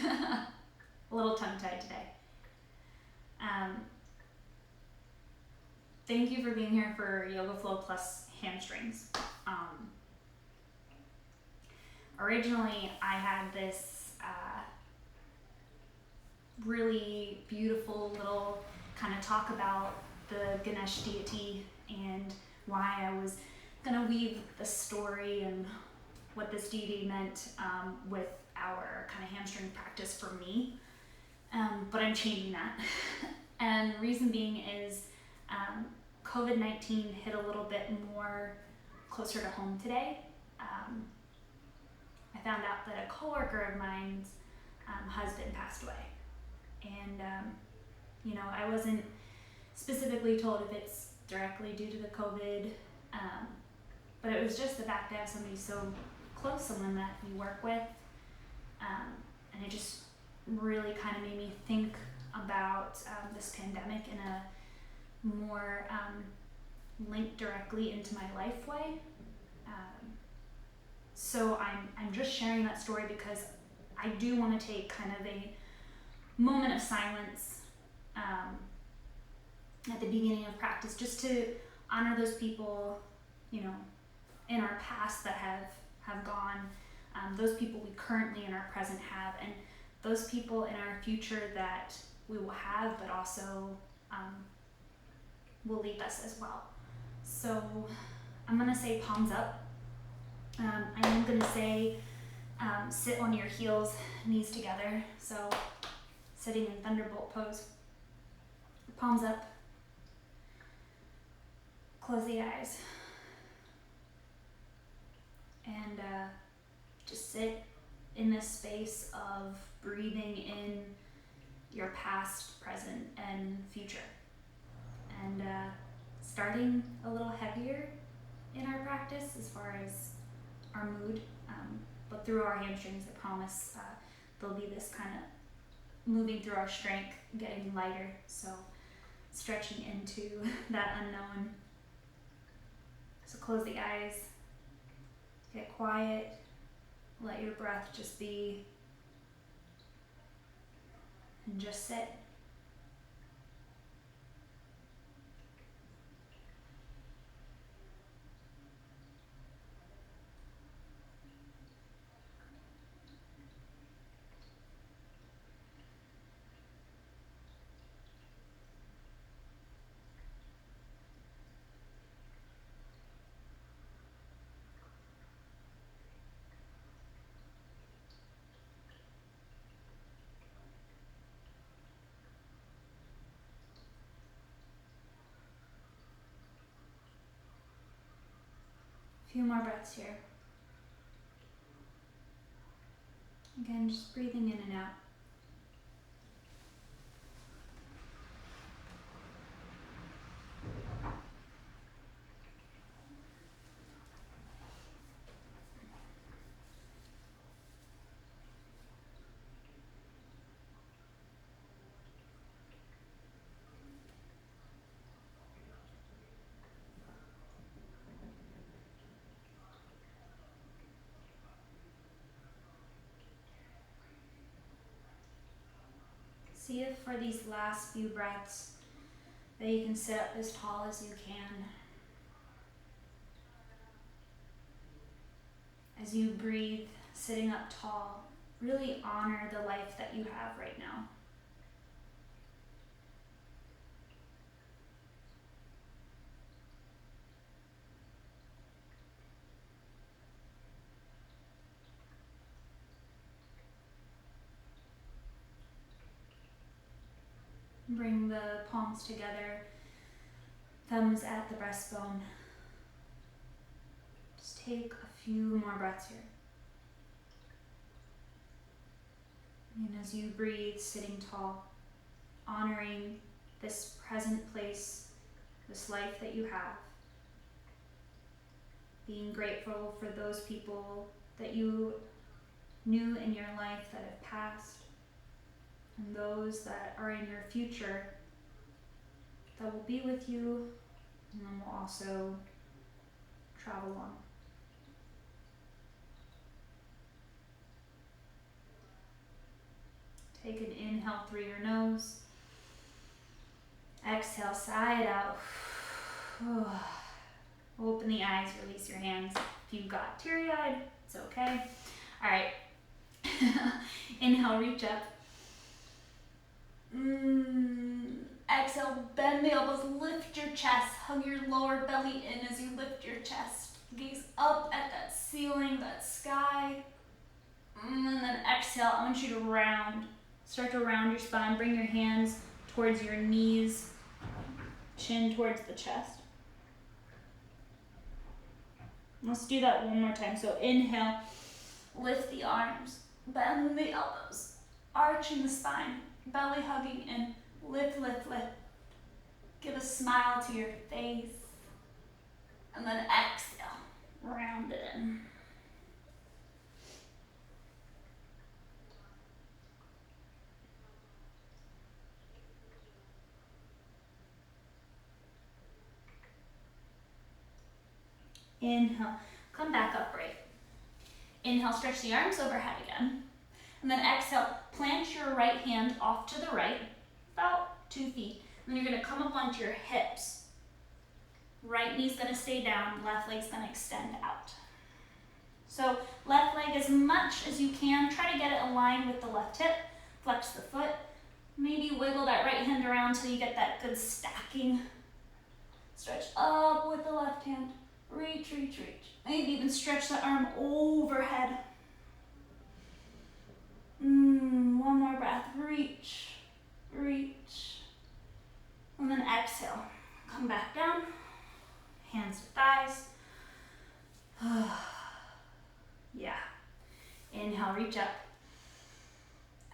A little tongue-tied today. Thank you for being here for Yoga Flow plus Hamstrings. Originally, I had this really beautiful little kind of talk about the Ganesh deity and why I was gonna weave the story and what this deity meant with our kind of hamstring practice for me. But I'm changing that. And reason being is COVID-19 hit a little bit more closer to home today. I found out that a coworker of mine's husband passed away. And, I wasn't specifically told if it's directly due to the COVID, but it was just the fact to have somebody so close, someone that you work with, and it just really kind of made me think about this pandemic in a more linked directly into my life way. So I'm just sharing that story because I do want to take kind of a moment of silence at the beginning of practice, just to honor those people, in our past that have gone, those people we currently in our present have, and those people in our future that we will have, but also will leave us as well. So I'm gonna say palms up. I am gonna say sit on your heels, knees together. So sitting in thunderbolt pose. Palms up. Close the eyes. And just sit in this space of breathing in your past, present, and future. And starting a little heavier in our practice as far as our mood, but through our hamstrings, I promise there'll be this kind of moving through our strength, getting lighter, so stretching into that unknown. So close the eyes, get quiet, let your breath just be, and just sit. A few more breaths here. Again, just breathing in and out. See if for these last few breaths that you can sit up as tall as you can. As you breathe, sitting up tall, really honor the life that you have right now. Bring the palms together, thumbs at the breastbone. Just take a few more breaths here. And as you breathe, sitting tall, honoring this present place, this life that you have. Being grateful for those people that you knew in your life that have passed, and those that are in your future that will be with you and then will also travel on. Inhale through your nose. Exhale, sigh it out. Open the eyes, release your hands. If you've got teary-eyed, it's okay. All right. Inhale, reach up. Exhale, bend the elbows, lift your chest, hug your lower belly in as you lift your chest. Gaze up at that ceiling, that sky. And then exhale, I want you to round. Start to round your spine, bring your hands towards your knees, chin towards the chest. Let's do that one more time. So inhale, lift the arms, bend the elbows, arching the spine, belly hugging in, lift, lift, lift. Give a smile to your face. And then exhale, round it in. Inhale, come back upright. Inhale, stretch the arms overhead again. And then exhale, plant your right hand off to the right, about 2 feet. And then you're gonna come up onto your hips. Right knee's gonna stay down, left leg's gonna extend out. So left leg as much as you can, try to get it aligned with the left hip, flex the foot. Maybe wiggle that right hand around till you get that good stacking. Stretch up with the left hand. Reach, reach, reach. Maybe even stretch the arm overhead. One more breath. Reach, reach. And then exhale. Come back down. Hands to thighs. Yeah. Inhale, reach up.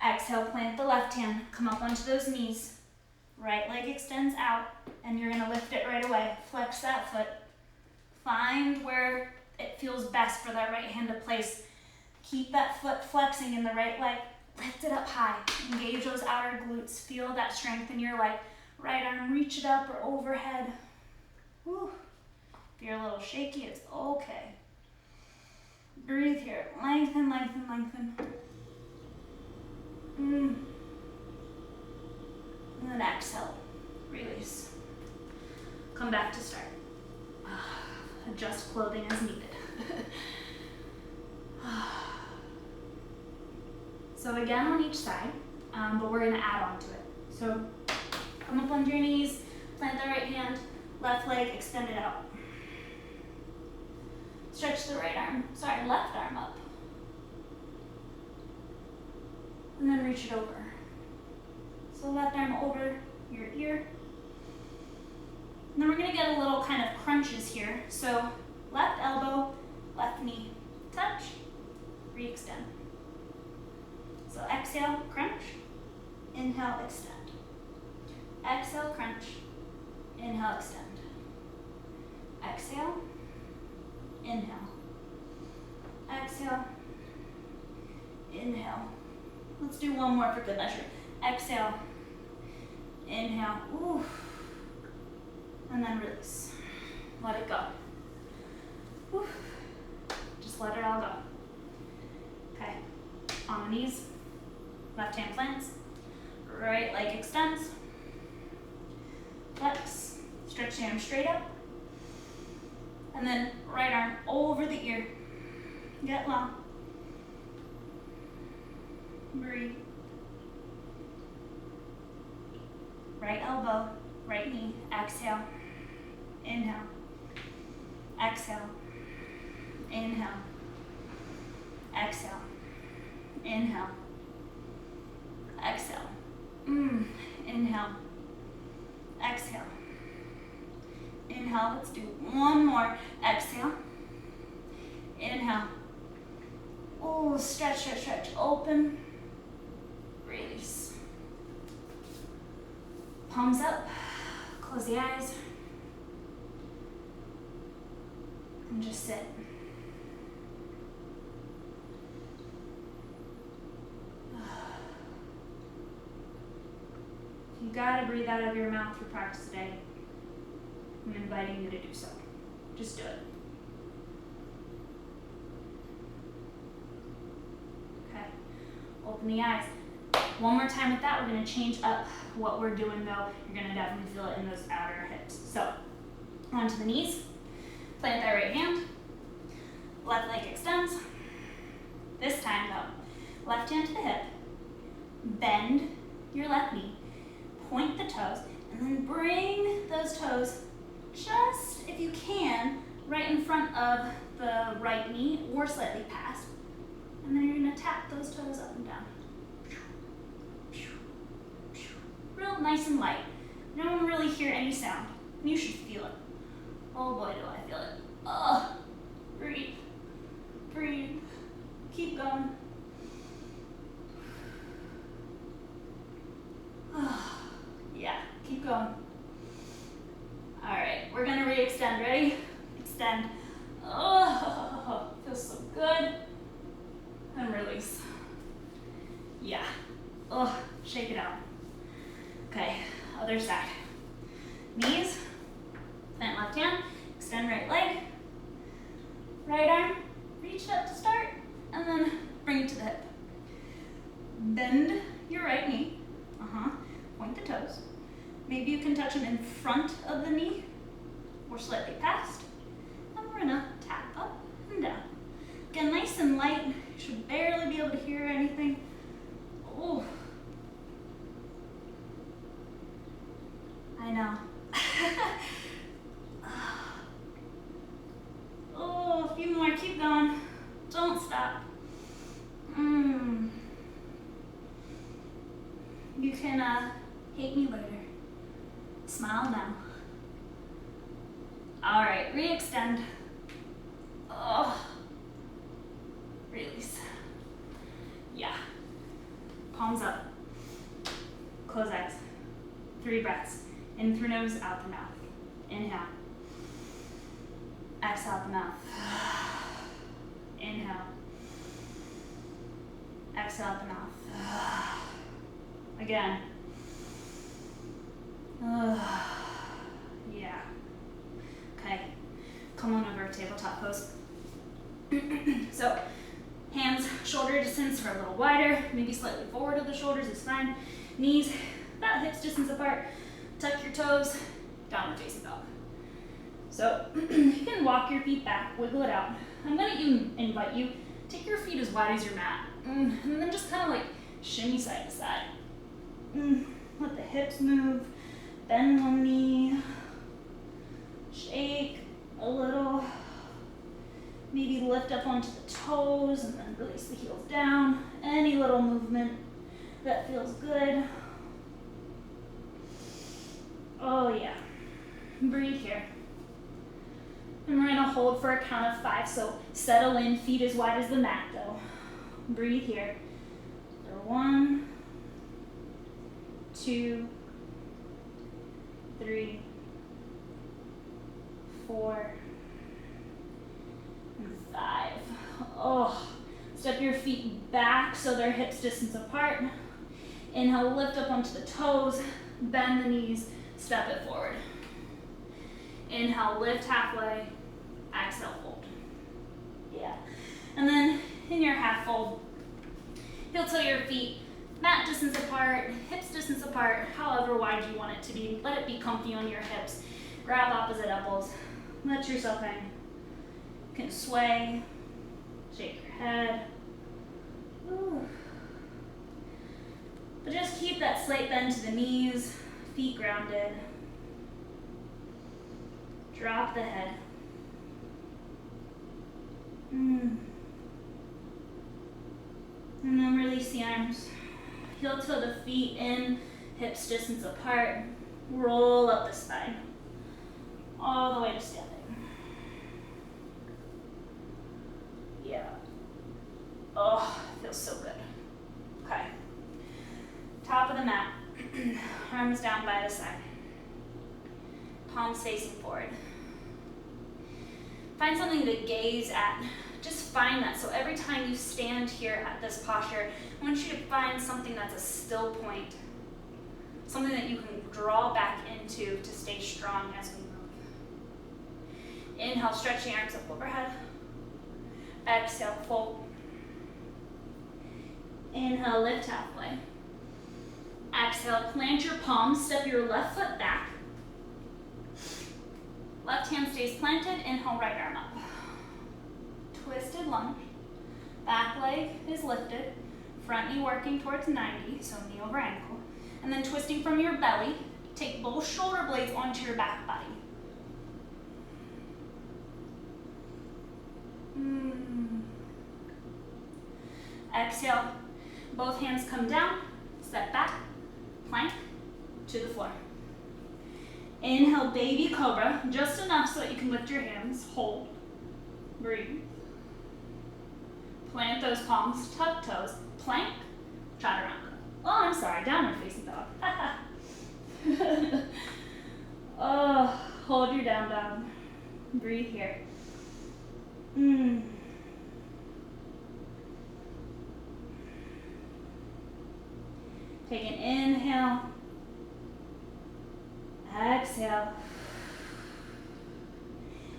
Exhale, plant the left hand. Come up onto those knees. Right leg extends out, and you're gonna lift it right away. Flex that foot. Find where it feels best for that right hand to place. Keep that foot flexing in the right leg. Lift it up high. Engage those outer glutes. Feel that strength in your leg. Right arm, reach it up or overhead. Whew. If you're a little shaky, it's okay. Breathe here. Lengthen, lengthen, lengthen. And then exhale. Release. Come back to start. Adjust clothing as needed. So again on each side, but we're gonna add on to it. So come up onto your knees, plant the right hand, left leg extended out. Stretch the left arm up. And then reach it over. So left arm over your ear. And then we're gonna get a little kind of crunches here. So left elbow, left knee, touch, re-extend. So exhale, crunch, inhale, extend. Exhale, crunch, inhale, extend. Exhale, inhale. Exhale, inhale. Let's do one more for good measure. Exhale, inhale, ooh. And then release. Let it go. Whew. Just let it all go. Okay, on the knees, left hand plants, right leg extends, flex, stretch the arm straight up, and then right arm over the ear. Get long. Breathe. Right elbow, right knee, exhale, inhale, exhale, inhale, exhale, inhale, exhale, inhale, exhale, inhale. Let's do one more. Exhale, inhale. Oh, stretch, stretch, stretch. Open, release. Palms up, close the eyes, and just sit. If you gotta breathe out of your mouth for practice today, I'm inviting you to do so. Just do it. Okay, open the eyes. One more time with that. We're going to change up what we're doing though. You're going to definitely feel it in those outer hips. So onto the knees, plant that right hand, left leg extends. This time though, left hand to the hip, bend your left knee, point the toes, and then bring those toes just, if you can, right in front of the right knee or slightly past. And then you're going to tap those toes up and down. Real nice and light. No one really hear any sound. You should feel it. Oh boy, do I feel it. Oh, breathe, breathe. Keep going. Yeah, keep going. All right, we're gonna re-extend. Ready? Extend. Oh, feels so good. And release. Yeah. Oh, shake it out. Okay, other side. Knees, plant left hand, extend right leg, right arm, reach it up to start, and then bring it to the hip. Bend your right knee, point the toes. Maybe you can touch them in front of the knee or slightly past. And we're gonna tap up and down. Again, nice and light. You should barely be able to hear anything. Oh, I know. Oh, a few more, keep going. Don't stop. You can hate me later. Smile now. All right, re-extend. Oh, release. Yeah, palms up. Close eyes. 3 breaths. In through nose, out the mouth. Inhale. Exhale out the mouth. Inhale. Exhale out the mouth. Again. Yeah. Okay. Come on over, tabletop pose. So, hands shoulder distance or a little wider, maybe slightly forward of the shoulders is fine. Knees about hips distance apart. Tuck your toes, downward facing dog. So you can walk your feet back, wiggle it out. I'm going to invite you, take your feet as wide as your mat, and then just kind of like shimmy side to side. Let the hips move, bend one knee, shake a little, maybe lift up onto the toes and then release the heels down. Any little movement that feels good. Oh yeah, breathe here. And we're gonna hold for a count of 5, so settle in, feet as wide as the mat though. Breathe here. So 1, 2, 3, 4, and 5. Oh, step your feet back so they're hips distance apart. Inhale, lift up onto the toes, bend the knees, step it forward. Inhale, lift halfway, exhale, fold. Yeah. And then in your half fold, heel toe your feet, mat distance apart, hips distance apart, however wide you want it to be. Let it be comfy on your hips. Grab opposite elbows. Let yourself hang. You can sway, shake your head. Ooh. But just keep that slight bend to the knees, feet grounded. Drop the head. And then release the arms. Heel toe the feet in, hips distance apart. Roll up the spine. All the way to standing. Yeah. Oh, feels so good. Okay. Top of the mat. Arms down by the side. Palms facing forward. Find something to gaze at. Just find that. So every time you stand here at this posture, I want you to find something that's a still point. Something that you can draw back into to stay strong as we move. Inhale, stretch the arms up overhead. Exhale, fold. Inhale, lift halfway. Exhale, plant your palms, step your left foot back. Left hand stays planted, inhale, right arm up. Twisted lunge. Back leg is lifted. Front knee working towards 90, so knee over ankle. And then twisting from your belly, take both shoulder blades onto your back body. Exhale, both hands come down, step back, plank, to the floor. Inhale, baby cobra, just enough so that you can lift your hands, hold, breathe. Plant those palms, tuck toes, plank, chaturanga. Oh, I'm sorry, downward facing dog. Oh, hold your down dog. Breathe here. Take an inhale. Exhale.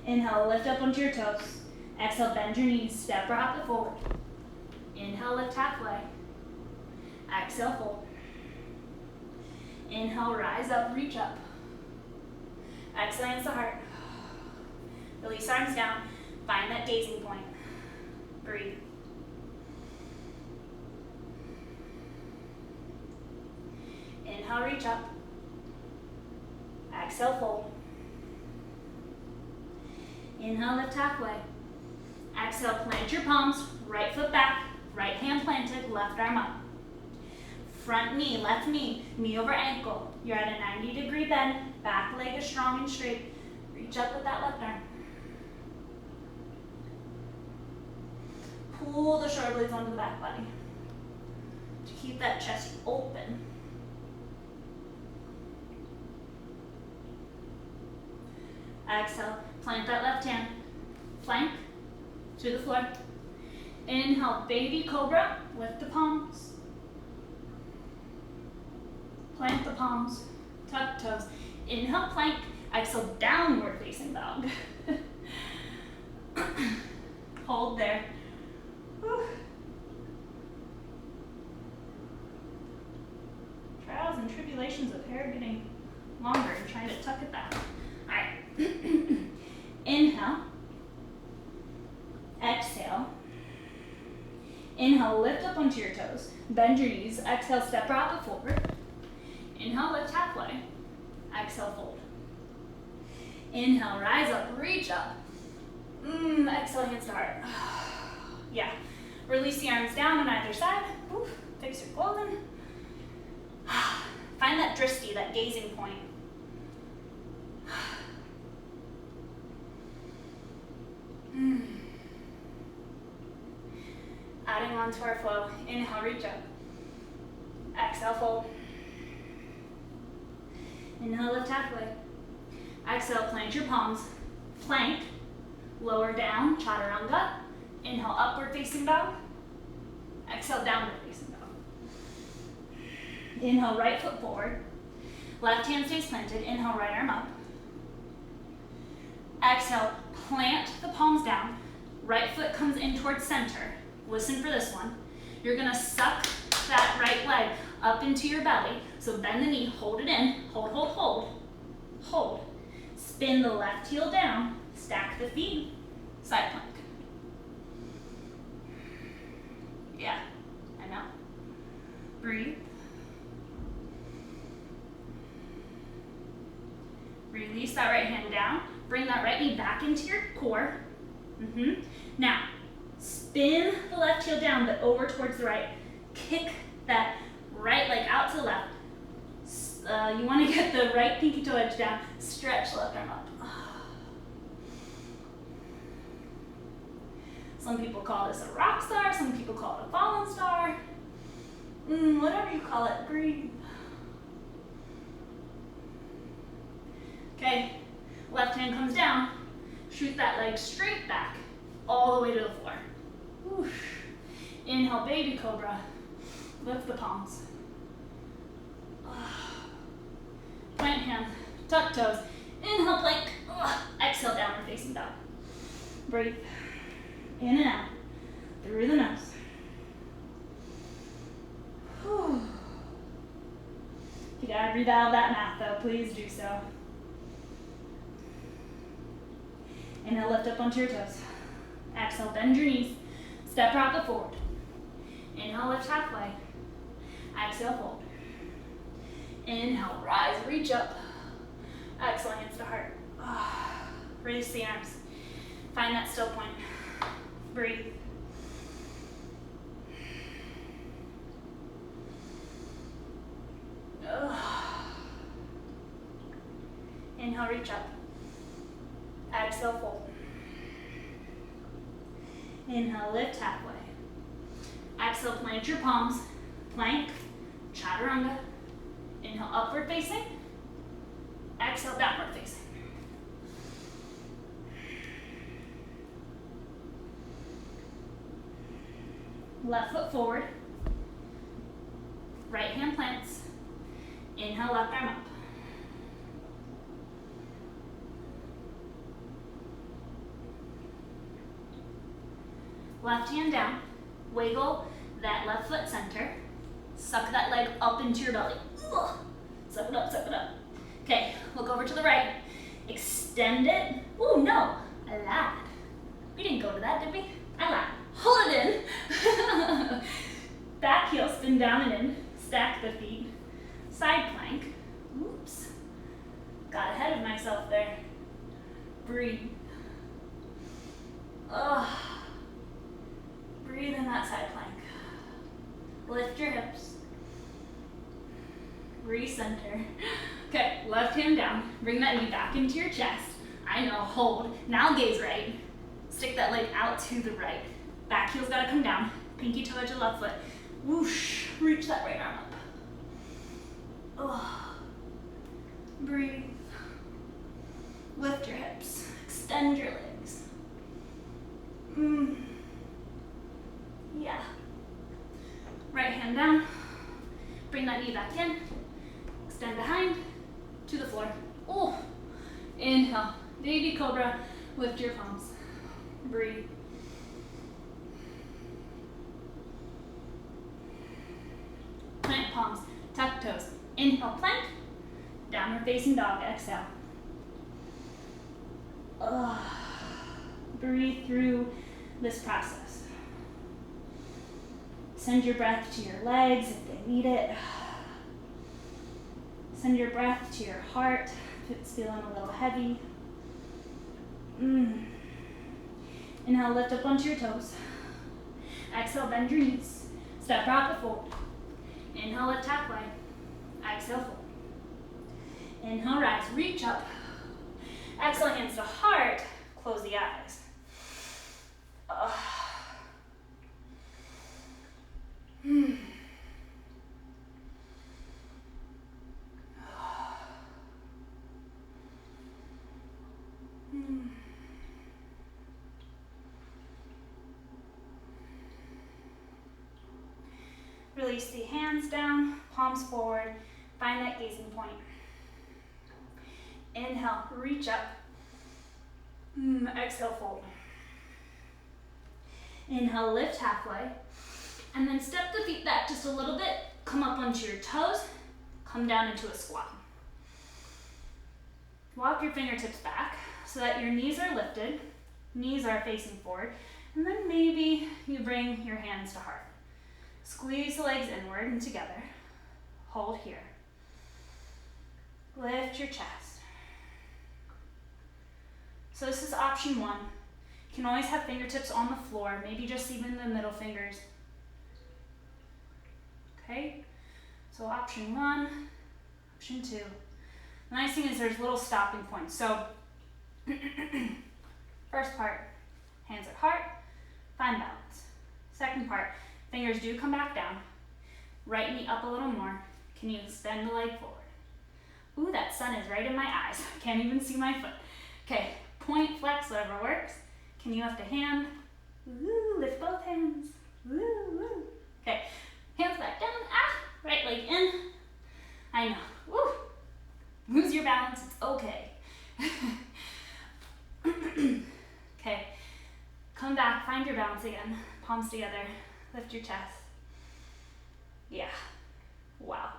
Inhale, lift up onto your toes. Exhale, bend your knees, step or hop it forward. Inhale, lift halfway. Exhale, fold. Inhale, rise up, reach up. Exhale, hands to heart. Release arms down. Find that gazing point. Breathe. Inhale, reach up. Exhale, fold. Inhale, lift halfway. Exhale, plant your palms, right foot back, right hand planted, left arm up. Front knee, left knee, knee over ankle. You're at a 90-degree bend, back leg is strong and straight. Reach up with that left arm. Pull the shoulder blades onto the back body to keep that chest open. Exhale, plant that left hand, plank to the floor. Inhale, baby cobra, lift the palms. Plant the palms, tuck toes. Inhale, plank. Exhale, downward facing dog. Hold there. Whew. Trials and tribulations of hair getting longer and trying to tuck it back. All right. Inhale. Exhale. Inhale, lift up onto your toes. Bend your knees. Exhale, step or hop it forward. Inhale, lift halfway. Exhale, fold. Inhale, rise up, reach up. Exhale, hands to heart. Yeah. Release the arms down on either side. Oof. Fix your clothing. Find that drishti, that gazing point. Adding on to our flow. Inhale, reach up. Exhale, fold. Inhale, lift halfway. Exhale, plant your palms. Plank. Lower down, chaturanga. Inhale, upward facing dog. Exhale, downward facing dog. Inhale, right foot forward. Left hand stays planted. Inhale, right arm up. Exhale, plant the palms down. Right foot comes in towards center. Listen for this one. You're gonna suck that right leg up into your belly. So bend the knee, hold it in, hold, hold, hold, hold. Spin the left heel down, stack the feet, side plank. Yeah, I know. Breathe. Release that right hand down. Bring that right knee back into your core. Now, spin the left heel down, but over towards the right. Kick that right leg out to the left. You want to get the right pinky toe edge down. Stretch left arm up. Some people call this a rock star. Some people call it a fallen star. Whatever you call it, breathe. Okay, left hand comes down. Shoot that leg straight back, all the way to the floor. Whoosh. Inhale, baby cobra. Lift the palms. Plant hand, tuck toes. Inhale, plank. Exhale, downward facing dog. Breathe. In and out. Through the nose. you gotta breathe out of that mat though, please do so. Inhale, lift up onto your toes. Exhale, bend your knees. Step rocket forward. Inhale, lift halfway. Exhale, fold. Inhale, rise, reach up. Exhale, hands to heart. Release the arms. Find that still point. Breathe. Inhale, reach up. Exhale, fold. Inhale, lift halfway. Exhale, plant your palms. Plank, chaturanga. Inhale, upward facing. Exhale, downward facing. Left foot forward. Right hand plants. Inhale, left arm up. Left hand down. Wiggle that left foot center. Suck that leg up into your belly. Suck it up, suck it up. Okay, look over to the right. Extend it. Ooh, no, I lied. We didn't go to that, did we? I lied. Hold it in. Back heel, spin down and in. Stack the feet. Side plank. Oops. Got ahead of myself there. Breathe. Breathe in that side plank. Lift your hips. Recenter. Okay, left hand down. Bring that knee back into your chest. I know, hold. Now gaze right. Stick that leg out to the right. Back heel's gotta come down. Pinky toe edge of left foot. Whoosh, reach that right arm up. Breathe. Lift your hips. Extend your legs. Yeah. Right hand down. Bring that knee back in. Extend behind to the floor. Inhale. Baby cobra. Lift your palms. Breathe. Plant palms. Tuck toes. Inhale, plank. Downward facing dog. Exhale. Breathe through this process. Send your breath to your legs if they need it. Send your breath to your heart if it's feeling a little heavy. Inhale, lift up onto your toes. Exhale, bend your knees. Step rocket forward. Inhale, lift halfway. Exhale, fold. Inhale, rise, reach up. Exhale, hands to heart. Close the eyes. Release the hands down, palms forward. Find that gazing point. Inhale, reach up. Exhale, fold. Inhale, lift halfway. And then step the feet back just a little bit. Come up onto your toes. Come down into a squat. Walk your fingertips back so that your knees are lifted. Knees are facing forward. And then maybe you bring your hands to heart. Squeeze the legs inward and together. Hold here. Lift your chest. So this is option one. You can always have fingertips on the floor, maybe just even the middle fingers. Okay? So option one, option two. The nice thing is there's little stopping points. So first part, hands at heart, find balance. Second part, fingers do come back down. Right knee up a little more. Can you extend the leg forward? Ooh, that sun is right in my eyes. I can't even see my foot. Okay, point, flex, whatever works. Can you lift a hand? Ooh, lift both hands. Ooh, ooh. Okay, hands back down. Right leg in. I know. Woo. Lose your balance, it's okay. Okay, come back, find your balance again. Palms together, lift your chest. Yeah, wow.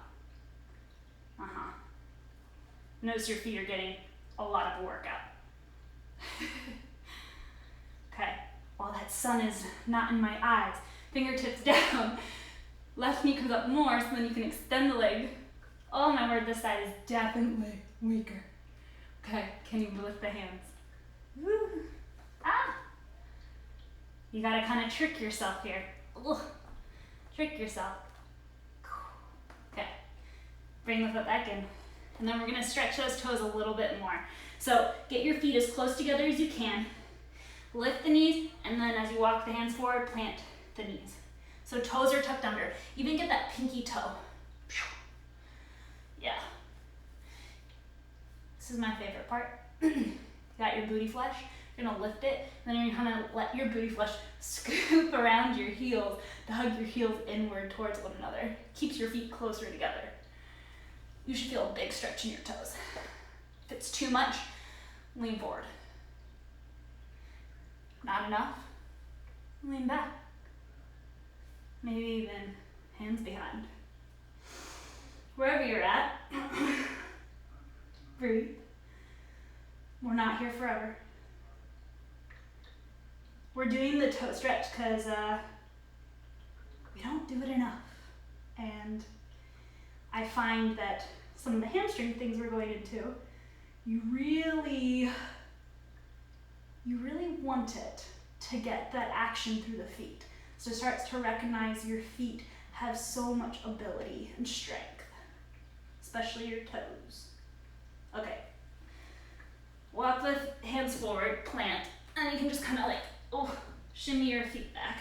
Uh-huh. Notice your feet are getting a lot of workout. Okay, while that sun is not in my eyes, fingertips down, left knee comes up more, so then you can extend the leg. Oh my word, this side is definitely weaker. Okay, can you lift the hands? Woo. Ah! You gotta kind of trick yourself here. Ugh. Trick yourself. Okay, bring the foot back in. And then we're gonna stretch those toes a little bit more. So get your feet as close together as you can. Lift the knees, and then as you walk the hands forward, plant the knees. So toes are tucked under. Even get that pinky toe. Yeah. This is my favorite part. Got your booty flesh. You're gonna lift it, and then you're gonna let your booty flesh scoop around your heels to hug your heels inward towards one another. Keeps your feet closer together. You should feel a big stretch in your toes. If it's too much, lean forward. Not enough, lean back. Maybe even hands behind. Wherever you're at, breathe. We're not here forever. We're doing the toe stretch because we don't do it enough. And I find that some of the hamstring things we're going into, you really want it to get that action through the feet. So it starts to recognize your feet have so much ability and strength, especially your toes. Okay. Walk the hands forward, plant, and you can just kind of like, shimmy your feet back.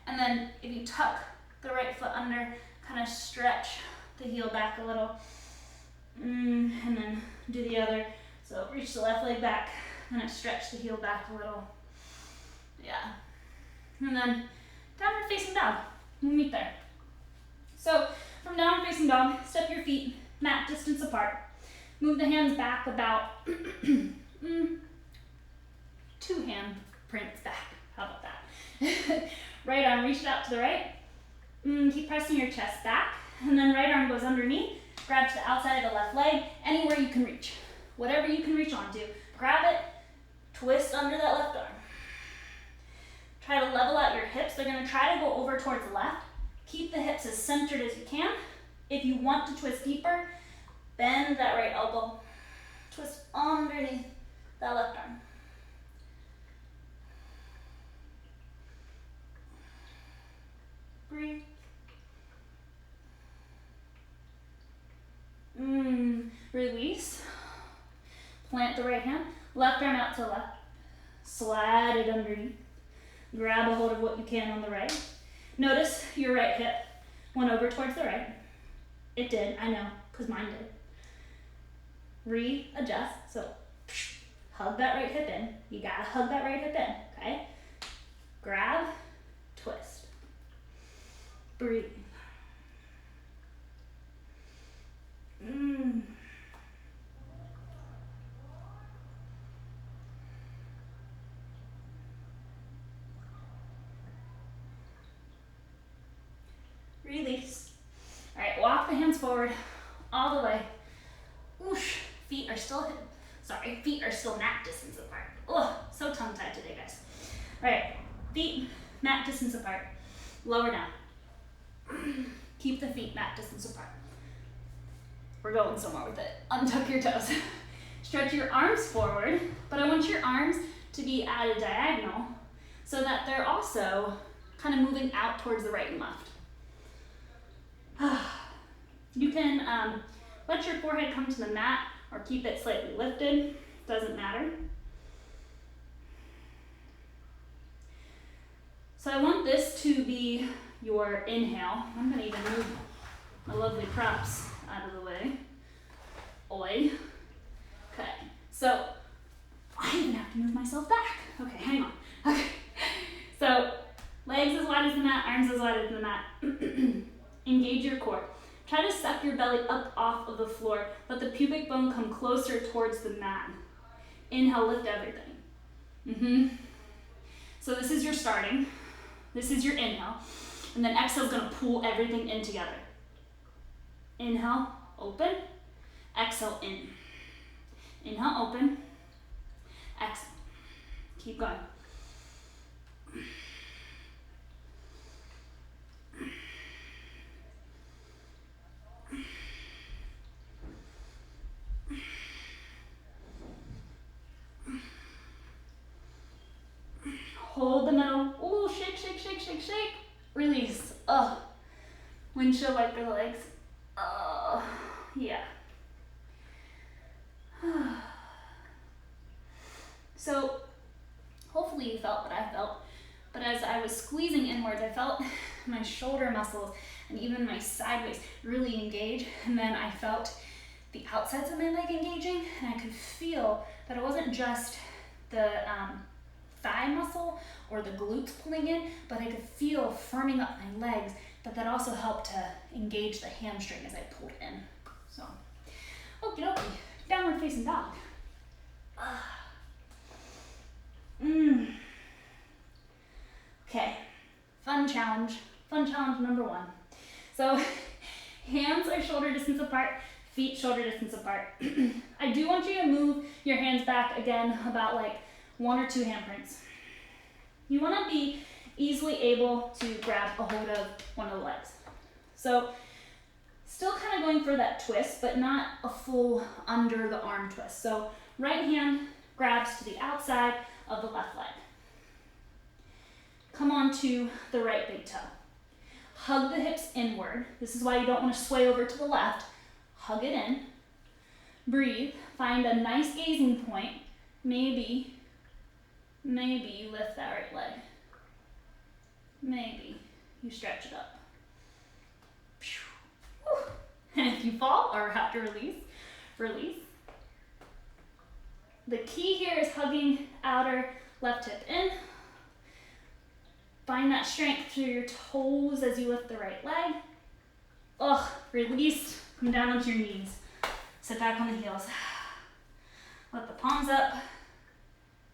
And then if you tuck the right foot under, kind of stretch the heel back a little, and then do the other. So reach the left leg back, and then stretch the heel back a little. Yeah. And then downward facing dog. We'll meet there. So from downward facing dog, step your feet mat distance apart. Move the hands back about 2 hand prints back. How about that? Right arm, reach it out to the right. Keep pressing your chest back. And then right arm goes underneath. Grab to the outside of the left leg, anywhere you can reach. Whatever you can reach onto. Grab it, twist under that left arm. Try to level out your hips. They're going to try to go over towards the left. Keep the hips as centered as you can. If you want to twist deeper, bend that right elbow. Twist underneath that left arm. Breathe. Release. Plant the right hand. Left arm out to the left. Slide it underneath. Grab a hold of what you can on the right. Notice your right hip went over towards the right. It did, I know, because mine did. Readjust, so hug that right hip in. You gotta hug that right hip in, okay? Grab, twist. Breathe. Release. All right, walk the hands forward all the way. Whoosh. Feet are still mat distance apart. Oh, so tongue-tied today, guys. All right, feet mat distance apart. Lower down. Keep the feet mat distance apart. We're going somewhere with it. Untuck your toes. Stretch your arms forward, but I want your arms to be at a diagonal so that they're also kind of moving out towards the right and left. You can let your forehead come to the mat or keep it slightly lifted. Doesn't matter. So I want this to be your inhale. I'm going to even move my lovely props out of the way. Oi. Okay, so I even have to move myself back. Okay, hang on. Okay, so legs as wide as the mat, arms as wide as the mat. Engage your core. Try to suck your belly up off of the floor. Let the pubic bone come closer towards the mat. Inhale, lift everything. So this is your starting. This is your inhale. And then exhale is going to pull everything in together. Inhale, open, exhale in. Inhale, open, exhale. Keep going. Hold the middle. Ooh, shake, shake, shake, shake, shake. Release. Oh, windshield wiper the legs. Oh, yeah. So, hopefully you felt what I felt, but as I was squeezing inwards, I felt my shoulder muscles and even my sideways really engage, and then I felt the outsides of my leg engaging, and I could feel that it wasn't just the thigh muscle or the glutes pulling in, but I could feel firming up my legs, but that also helped to engage the hamstring as I pulled in. So, okie dokie, downward facing dog. Okay, fun challenge number 1. So, hands are shoulder distance apart, feet shoulder distance apart. I do want you to move your hands back again about like 1 or 2 handprints. You want to be easily able to grab a hold of one of the legs. So still kind of going for that twist, but not a full under the arm twist. So right hand grabs to the outside of the left leg. Come on to the right big toe. Hug the hips inward. This is why you don't want to sway over to the left. Hug it in. Breathe. Find a nice gazing point. Maybe you lift that right leg. Maybe you stretch it up. And if you fall or have to release. The key here is hugging outer left hip in. Find that strength through your toes as you lift the right leg. Release. Come down onto your knees. Sit back on the heels. Let the palms up.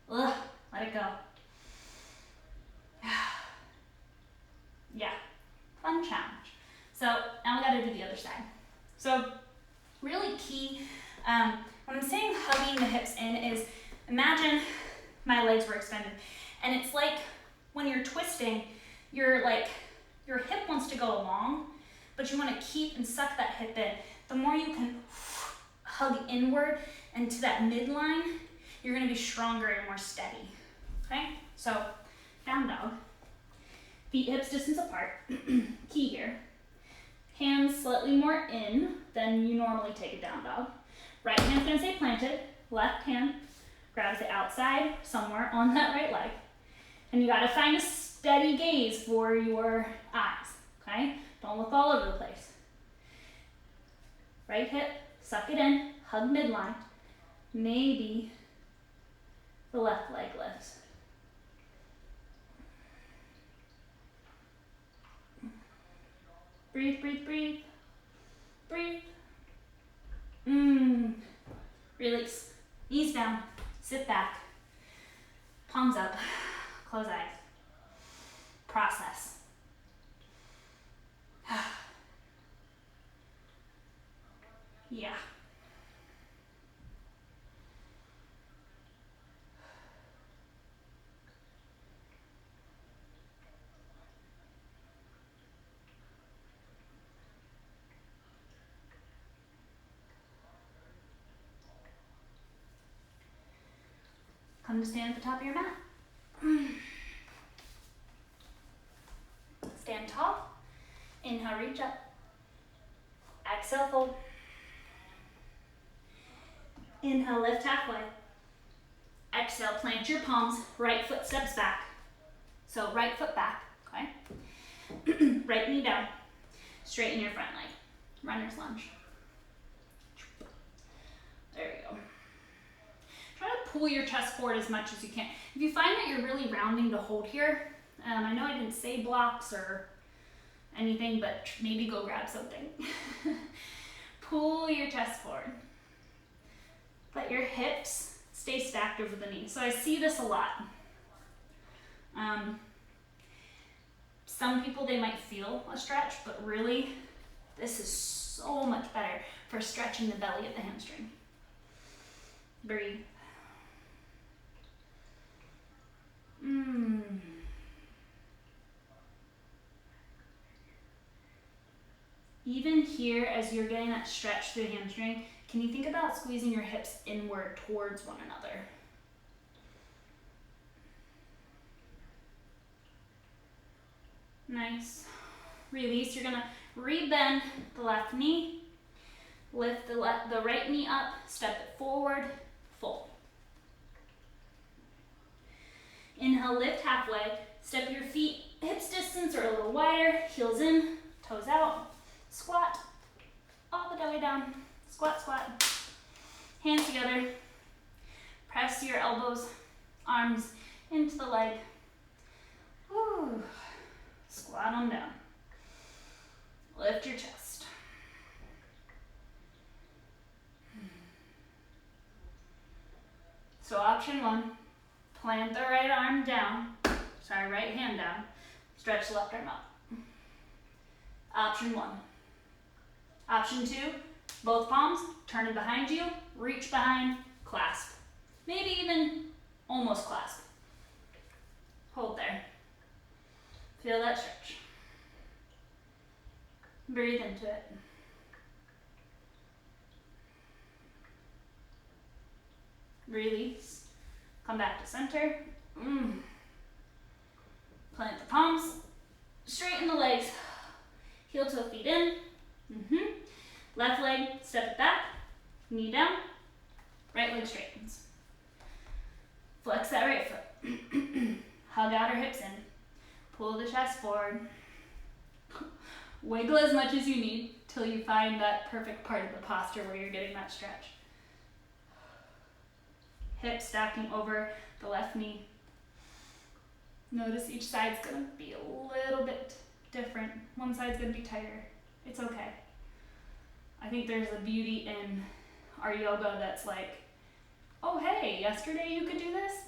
Let it go. Yeah, fun challenge. So now we gotta do the other side. So really key, when I'm saying hugging the hips in is, imagine my legs were extended, and it's like when you're twisting, your hip wants to go along, but you want to keep and suck that hip in. The more you can hug inward and to that midline, you're going to be stronger and more steady. Okay? So, down dog. Feet hips distance apart. Key here. Hands slightly more in than you normally take a down dog. Right hand's going to stay planted. Left hand grabs the outside somewhere on that right leg. And you got to find a steady gaze for your eyes. Okay? Don't look all over the place. Right hip, suck it in, hug midline. Maybe the left leg lifts. Breathe, breathe, breathe. Breathe. Release. Knees down. Sit back. Palms up. Close eyes. Process. Yeah. Come to stand at the top of your mat. Stand tall. Inhale, reach up. Exhale, fold. Inhale, lift halfway. Exhale, plant your palms. Right foot steps back. So right foot back, okay? Right knee down. Straighten your front leg. Runner's lunge. There you go. Try to pull your chest forward as much as you can. If you find that you're really rounding to hold here, I know I didn't say blocks or anything, but maybe go grab something. Pull your chest forward. Let your hips stay stacked over the knees. So I see this a lot. Some people, they might feel a stretch, but really This is so much better for stretching the belly of the hamstring. Breathe. Even here, as you're getting that stretch through the hamstring, can you think about squeezing your hips inward towards one another? Nice. Release. You're gonna rebend the left knee, lift the right knee up, step it forward, fold. Inhale, lift halfway, step your feet hips distance or a little wider, heels in, toes out, squat, all the way down, squat, squat, hands together, press your elbows, arms into the leg, woo. Squat on down, lift your chest. So option 1, plant the right hand down, stretch the left arm up. Option 1. Option 2, both palms, turn it behind you, reach behind, clasp. Maybe even almost clasp. Hold there. Feel that stretch. Breathe into it. Release. Come back to center. Plant the palms. Straighten the legs. Heel toe feet in. Left leg, step it back. Knee down. Right leg straightens. Flex that right foot. Hug out our hips in. Pull the chest forward. Wiggle as much as you need till you find that perfect part of the posture where you're getting that stretch. Hips stacking over the left knee. Notice each side's gonna be a little bit different. One side's gonna be tighter. It's okay. I think there's a beauty in our yoga that's like, oh hey, yesterday you could do this?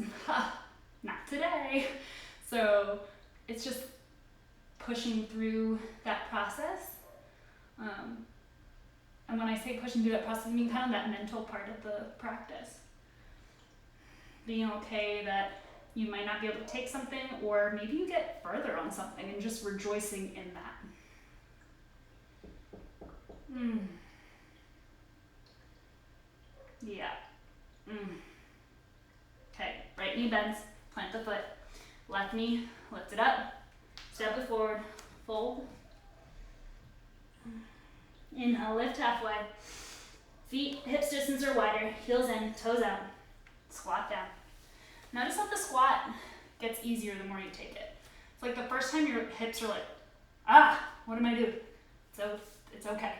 Not today. So it's just pushing through that process. And when I say pushing through that process, I mean kind of that mental part of the practice. Being okay that you might not be able to take something, or maybe you get further on something, and just rejoicing in that. Yeah. Okay, right knee bends, plant the foot. Left knee, lift it up, step it forward, fold. Inhale, lift halfway. Feet, hips distance or wider, heels in, toes out. Squat down. Notice how the squat gets easier the more you take it. It's like the first time your hips are like, what am I doing? So it's okay.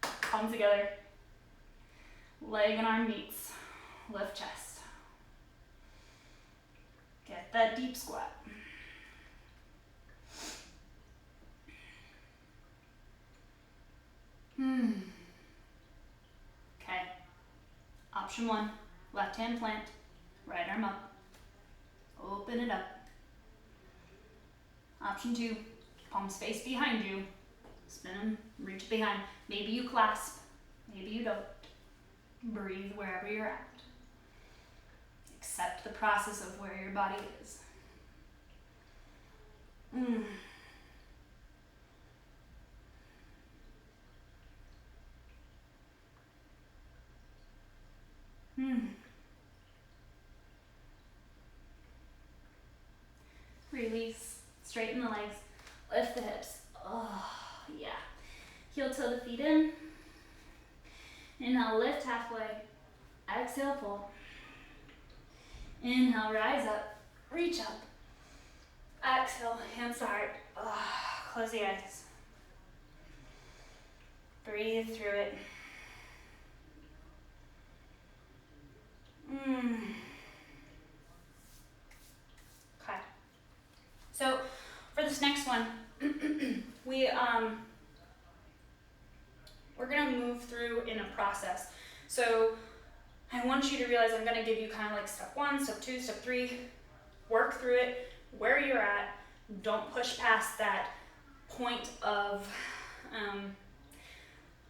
Palms together. Leg and arm meets. Lift chest. Get that deep squat. Okay. Option 1, left hand plant, right arm up. Open it up. Option 2, palms face behind you. Spin them, reach behind. Maybe you clasp, maybe you don't. Breathe wherever you're at. Accept the process of where your body is. Release, straighten the legs, lift the hips. Oh, yeah. Heel toe the feet in. Inhale, lift halfway. Exhale, fold. Inhale, rise up, reach up. Exhale, hands to heart. Close the eyes. Breathe through it. Okay. So for this next one, we're gonna move through in a process. So I want you to realize I'm gonna give you kind of like step 1, step 2, step 3. Work through it where you're at. Don't push past that point of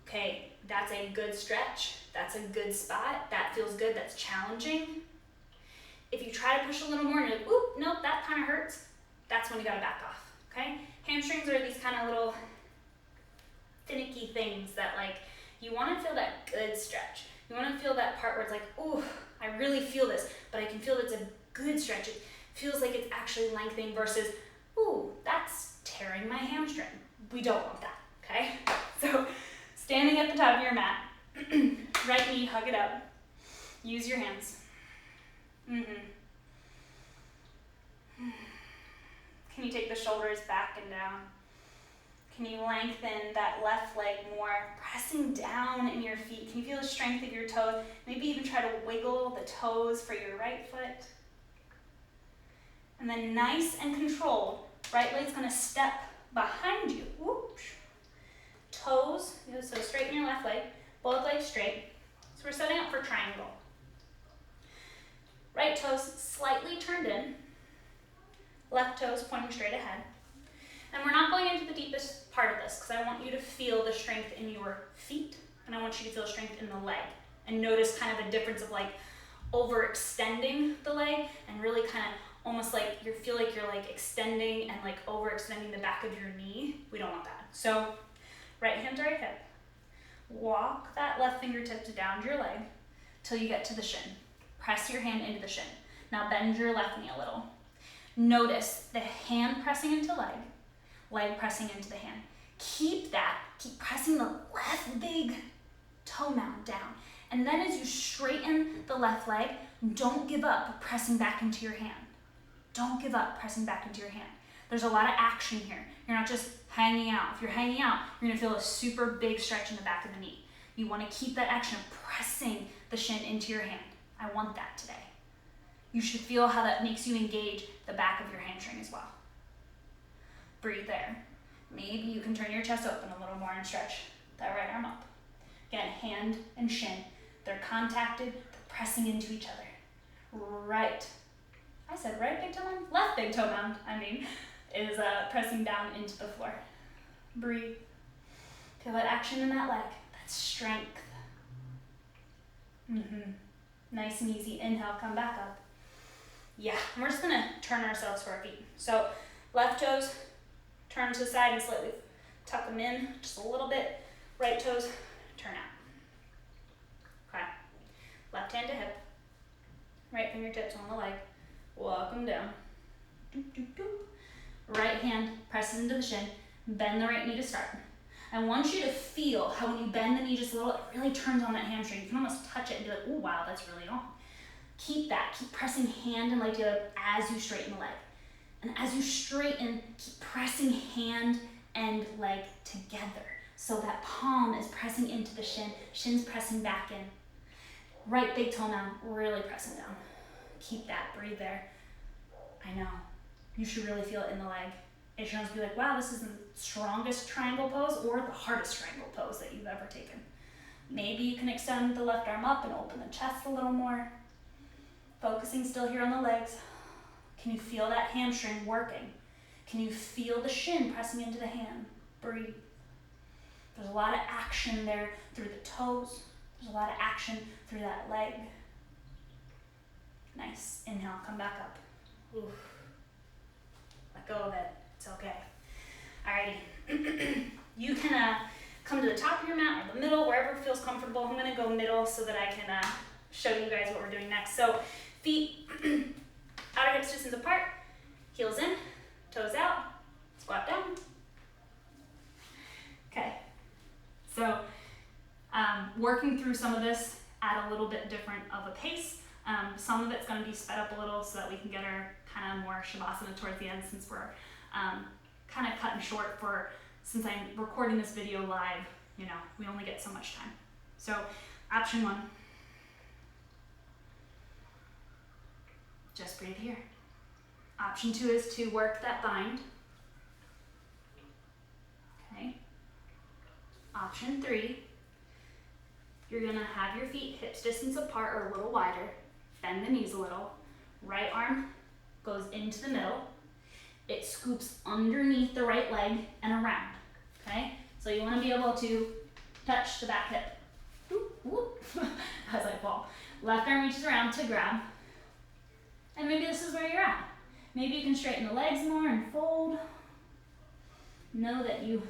Okay, that's a good stretch. That's a good spot. That feels good. That's challenging. If you try to push a little more and you're like, oop, nope, that kind of hurts, that's when you gotta back off, okay? Hamstrings are these kind of little finicky things that like, you wanna feel that good stretch. You wanna feel that part where it's like, ooh, I really feel this, but I can feel it's a good stretch. It feels like it's actually lengthening versus, ooh, that's tearing my hamstring. We don't want that, okay? So, standing at the top of your mat, right knee, hug it up. Use your hands. Can you take the shoulders back and down? Can you lengthen that left leg more, pressing down in your feet? Can you feel the strength of your toes? Maybe even try to wiggle the toes for your right foot. And then nice and controlled, right leg's gonna step behind you. Whoosh. Toes, so straighten your left leg, both legs straight. So we're setting up for triangle. Right toes slightly turned in, left toes pointing straight ahead. And we're not going into the deepest part of this because I want you to feel the strength in your feet and I want you to feel strength in the leg. And notice kind of the difference of like overextending the leg and really kind of almost like you feel like you're like extending and like overextending the back of your knee. We don't want that. So right hand to right hip. Walk that left fingertip down your leg till you get to the shin. Press your hand into the shin. Now bend your left knee a little. Notice the hand pressing into leg pressing into the hand. Keep pressing the left big toe mound down. And then as you straighten the left leg, don't give up pressing back into your hand. Don't give up pressing back into your hand. There's a lot of action here. You're not just hanging out. If you're hanging out, you're gonna feel a super big stretch in the back of the knee. You wanna keep that action of pressing the shin into your hand. I want that today. You should feel how that makes you engage the back of your hamstring as well. Breathe there. Maybe you can turn your chest open a little more and stretch that right arm up. Again, hand and shin. They're contacted, they're pressing into each other. Right. I said right big toe mound? Left big toe mound, is pressing down into the floor. Breathe. Feel that action in that leg. That's strength. Nice and easy. Inhale, come back up. Yeah, and we're just gonna turn ourselves to our feet. So left toes, turn to the side and slightly tuck them in just a little bit. Right toes, turn out. Okay. Left hand to hip. Right fingertips on the leg. Walk them down. Right hand presses into the shin. Bend the right knee to start. I want you to feel how when you bend the knee just a little, it really turns on that hamstring. You can almost touch it and be like, oh wow, that's really on. Keep that. Keep pressing hand and leg together as you straighten the leg. And as you straighten, keep pressing hand and leg together. So that palm is pressing into the shin, shin's pressing back in. Right big toe now, really pressing down. Keep that, breathe there. I know, you should really feel it in the leg. It should almost be like, wow, this is the strongest triangle pose or the hardest triangle pose that you've ever taken. Maybe you can extend the left arm up and open the chest a little more. Focusing still here on the legs. Can you feel that hamstring working? Can you feel the shin pressing into the hand? Breathe. There's a lot of action there through the toes. There's a lot of action through that leg. Nice. Inhale, come back up. Oof. Let go of it. It's okay. Alrighty. You can come to the top of your mat or the middle, wherever feels comfortable. I'm gonna go middle so that I can show you guys what we're doing next. So feet outer hips distance apart, heels in, toes out, squat down. Okay. So working through some of this at a little bit different of a pace. Some of it's going to be sped up a little so that we can get our kind of more shavasana towards the end, since we're kind of cutting short since I'm recording this video live, we only get so much time. So option 1, just breathe here. Option 2 is to work that bind. Okay. Option 3, you're gonna have your feet hips distance apart or a little wider, bend the knees a little, right arm goes into the middle, it scoops underneath the right leg and around, okay? So you wanna be able to touch the back hip. Whoop, whoop, as I fall. Left arm reaches around to grab. And maybe this is where you're at. Maybe you can straighten the legs more and fold. Know that you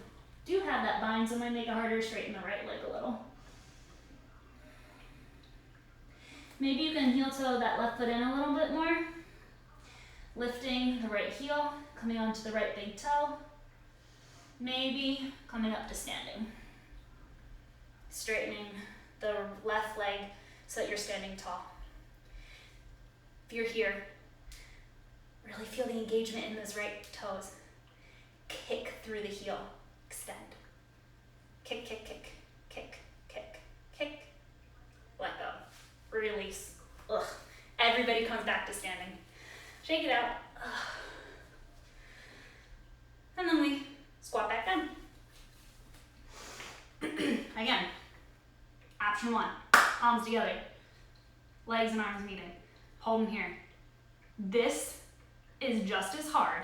do have that bind, so it might make it harder to straighten the right leg a little. Maybe you can heel toe that left foot in a little bit more. Lifting the right heel, coming onto the right big toe. Maybe coming up to standing. Straightening the left leg so that you're standing tall. If you're here, really feel the engagement in those right toes. Kick through the heel, extend. Kick, kick, kick, kick, kick, kick. Let go, release. Ugh. Everybody comes back to standing. Shake it out. Ugh. And then we squat back down. Again, option one, palms together, legs and arms meeting. Hold them here. This is just as hard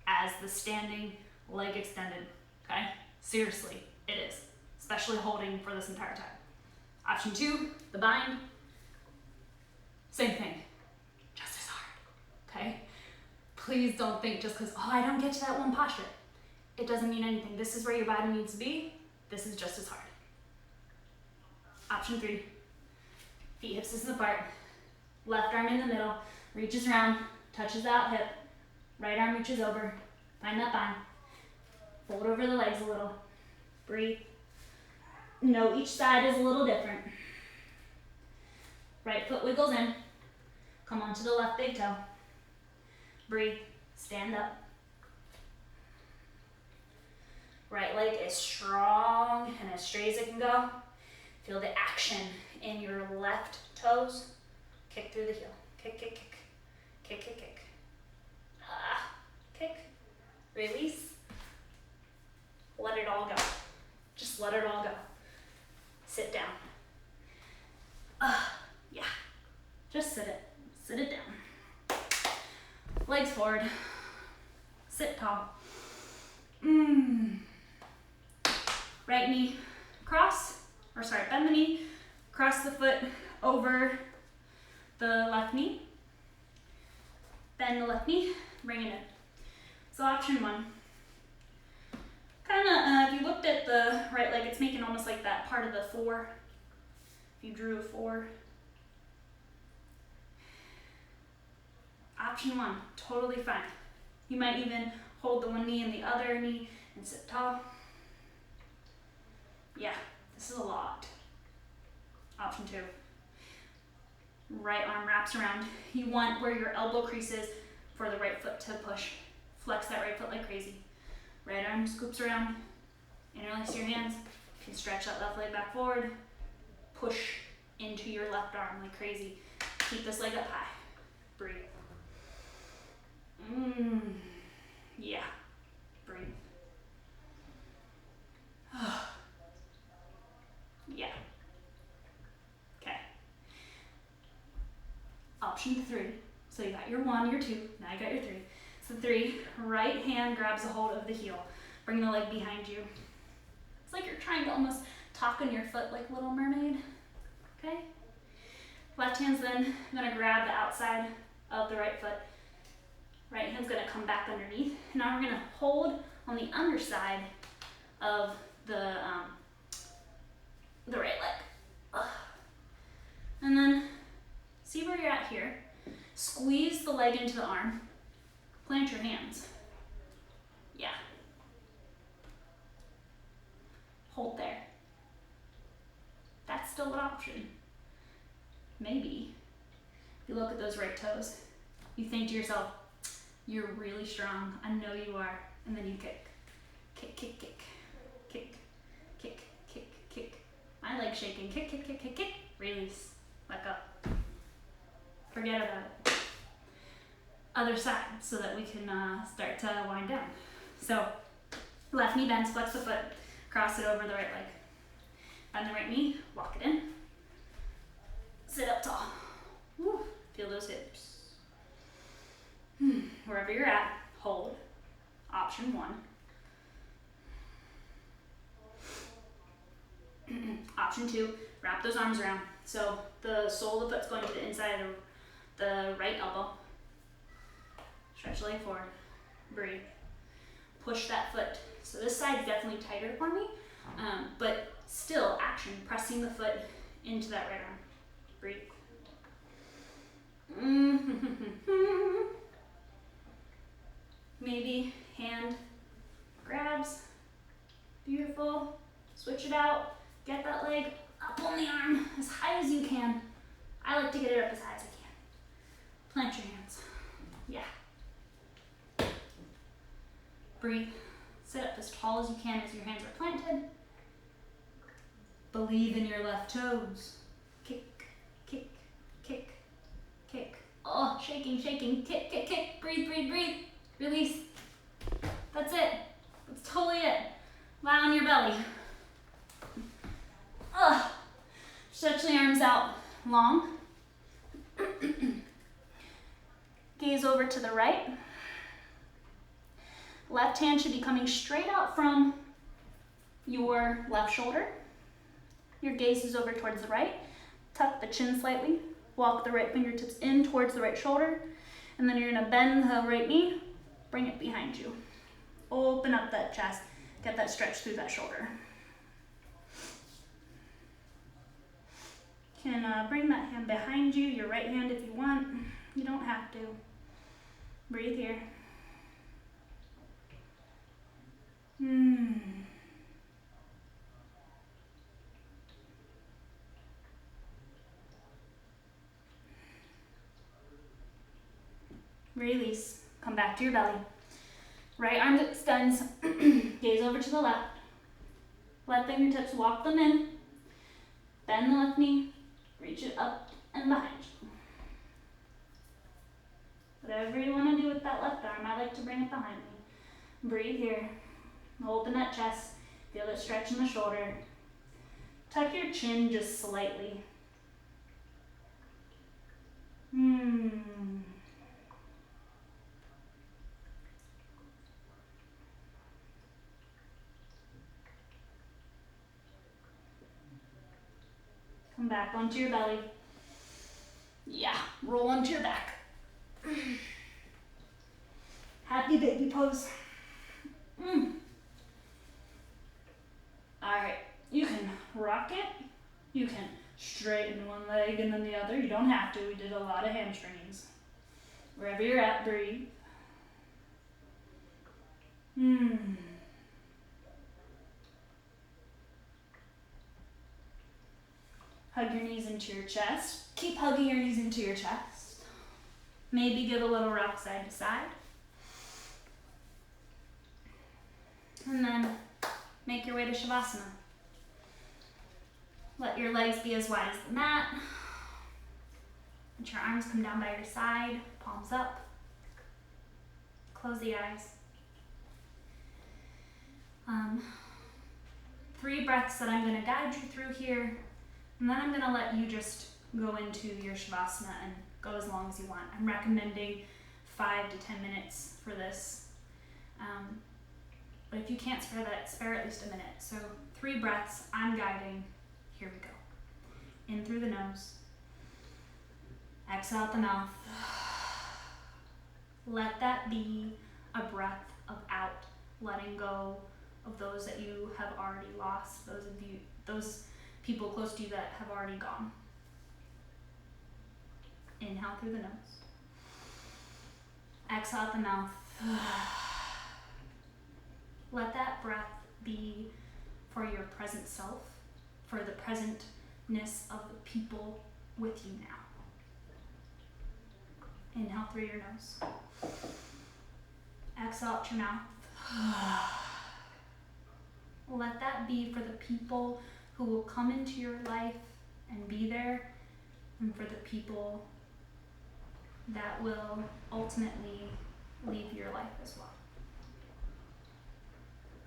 as the standing leg extended, okay? Seriously, it is, especially holding for this entire time. Option two, the bind, same thing, just as hard, okay? Please don't think just because, oh, I don't get to that one posture. It doesn't mean anything. This is where your body needs to be. This is just as hard. Option three, feet hips distance apart. Left arm in the middle, reaches around, touches that hip. Right arm reaches over, find that bind. Fold over the legs a little. Breathe. Know each side is a little different. Right foot wiggles in. Come onto the left big toe. Breathe. Stand up. Right leg is strong and as straight as it can go. Feel the action in your left toes. Kick through the heel. Kick, kick, kick. Kick, kick, kick. Kick. Release. Let it all go. Just let it all go. Sit down. Yeah. Just sit it. Sit it down. Legs forward. Sit tall. Right knee cross, bend the knee, cross the foot over the left knee. Bend the left knee, bring it in. So option one. If you looked at the right leg, it's making almost like that part of the four. If you drew a four. Option one, totally fine. You might even hold the one knee and the other knee and sit tall. Yeah, this is a lot. Option two. Right arm wraps around. You want where your elbow crease is for the right foot to push. Flex that right foot like crazy. Right arm scoops around. Interlace your hands. You can stretch that left leg back forward. Push into your left arm like crazy. Keep this leg up high. Breathe. Yeah. Breathe. Yeah. Okay. Option three. So you got your one, your two, now you got your three. So three, right hand grabs a hold of the heel. Bring the leg behind you. It's like you're trying to almost tuck on your foot like Little Mermaid. Okay? Left hand's then gonna grab the outside of the right foot. Right hand's gonna come back underneath. Now we're gonna hold on the underside of the right leg. And then see where you're at here. Squeeze the leg into the arm. Plant your hands. Yeah. Hold there. That's still an option. Maybe. You look at those right toes. You think to yourself, you're really strong. I know you are. And then you kick. Kick, kick, kick. Kick, kick, kick, kick. My leg's shaking. Kick, kick, kick, kick, kick. Release. Let go. Forget about it. Other side, so that we can start to wind down. So, left knee bends, flex the foot, cross it over the right leg. Bend the right knee, walk it in. Sit up tall. Woo. Feel those hips. Wherever you're at, hold. Option one. Option 2, wrap those arms around. So the sole of the foot's going to the inside of the right elbow. Stretch the leg forward. Breathe. Push that foot. So this side's definitely tighter for me, but still action, pressing the foot into that right arm. Breathe. Maybe hand grabs. Beautiful. Switch it out. Get that leg up on the arm as high as you can. I like to get it up as high as I can. Plant your hands. Yeah. Breathe. Sit up as tall as you can as your hands are planted. Believe in your left toes. Kick, kick, kick, kick. Oh, shaking, shaking. Kick, kick, kick. Breathe, breathe, breathe. Release. That's it. That's totally it. Lie on your belly. Stretch the arms out long. Gaze over to the right. Left hand should be coming straight out from your left shoulder. Your gaze is over towards the right. Tuck the chin slightly. Walk the right fingertips in towards the right shoulder. And then you're gonna bend the right knee. Bring it behind you. Open up that chest. Get that stretch through that shoulder. Can bring that hand behind you, your right hand if you want. You don't have to. Breathe here. Release. Come back to your belly. Right arm extends. Gaze over to the left. Left fingertips, walk them in. Bend the left knee. Reach it up and behind you. Whatever you want to do with that left arm, I like to bring it behind me. Breathe here. Open that chest. Feel that stretch in the shoulder. Tuck your chin just slightly. Come back onto your belly. Yeah, roll onto your back. Happy baby pose. Alright, you can rock it. You can straighten one leg and then the other. You don't have to. We did a lot of hamstrings. Wherever you're at, breathe. Hug your knees into your chest. Keep hugging your knees into your chest. Maybe give a little rock side to side. And then make your way to Shavasana. Let your legs be as wide as the mat. Let your arms come down by your side, palms up. Close the eyes. 3 breaths that I'm going to guide you through here. And then I'm going to let you just go into your Shavasana and go as long as you want. I'm recommending 5 to 10 minutes for this. But if you can't spare that, spare at least a minute. So 3 breaths, I'm guiding. Here we go. In through the nose. Exhale out the mouth. Let that be a breath of out, letting go of those that you have already lost, those people close to you that have already gone. Inhale through the nose. Exhale out the mouth. Let that breath be for your present self, for the presentness of the people with you now. Inhale through your nose. Exhale out your mouth. Let that be for the people who will come into your life and be there, and for the people that will ultimately leave your life as well.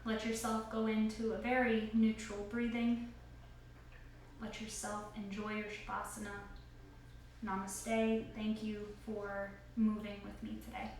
Let yourself go into a very neutral breathing. Let yourself enjoy your Shavasana. Namaste. Thank you for moving with me today.